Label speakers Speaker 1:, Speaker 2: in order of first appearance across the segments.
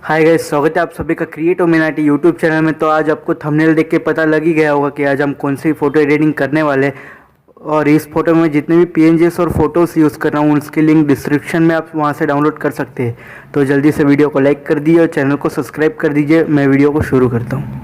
Speaker 1: Hi guys, स्वागत है आप सभी का CreatoMinati यूट्यूब चैनल में। तो आज आपको थंबनेल देख के पता लग ही गया होगा कि आज हम कौन सी फ़ोटो एडिटिंग करने वाले हैं। और इस फोटो में जितने भी PNGs और फोटोज़ यूज़ कर रहा हूँ उसकी लिंक डिस्क्रिप्शन में आप वहाँ से डाउनलोड कर सकते हैं। तो जल्दी से वीडियो को लाइक कर दीजिए और चैनल को सब्सक्राइब कर दीजिए। मैं वीडियो को शुरू करता हूँ।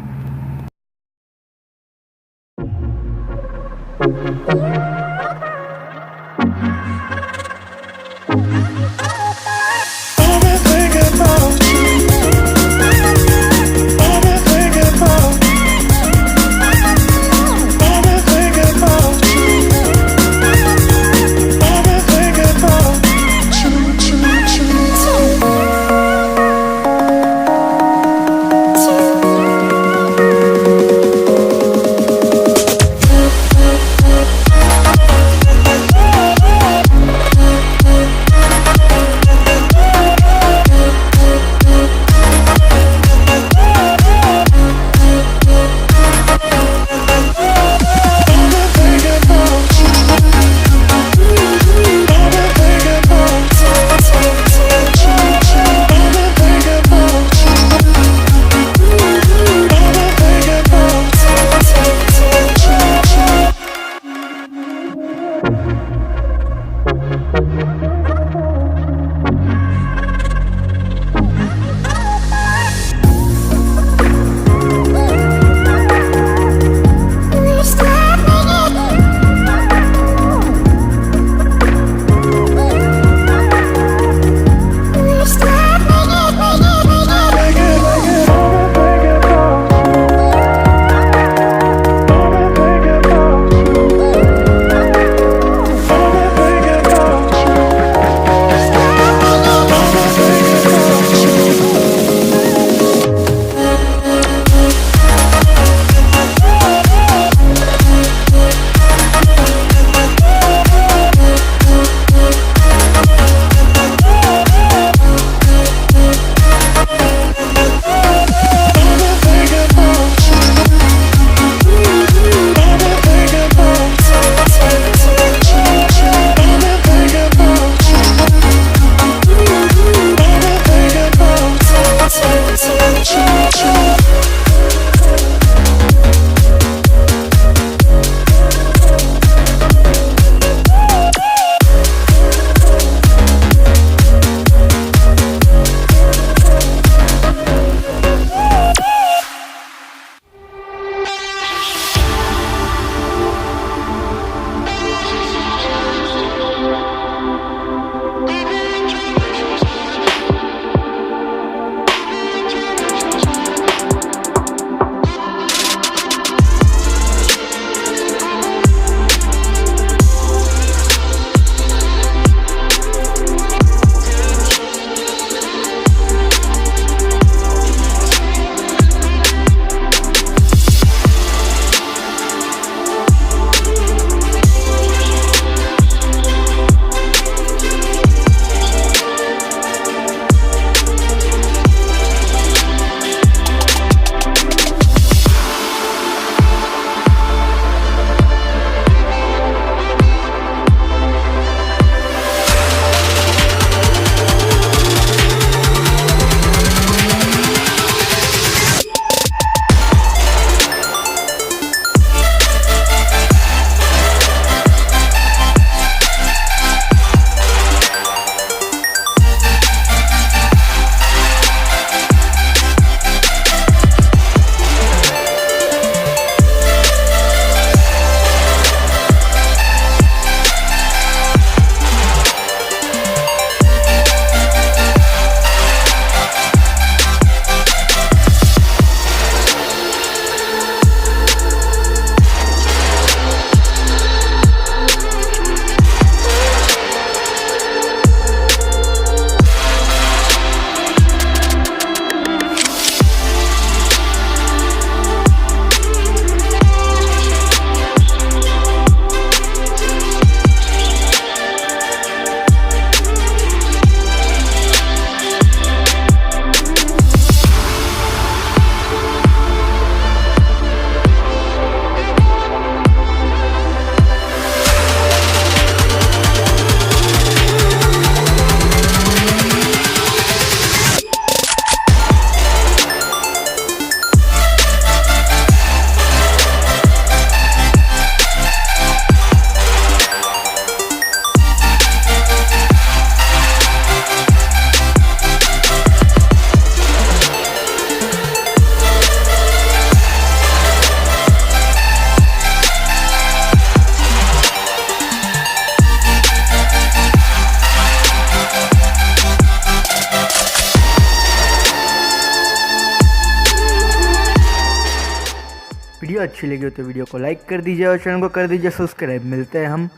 Speaker 1: वीडियो अच्छी लगी हो तो वीडियो को लाइक कर दीजिए और चैनल को कर दीजिए सब्सक्राइब। मिलते हैं हम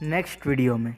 Speaker 1: नेक्स्ट वीडियो में।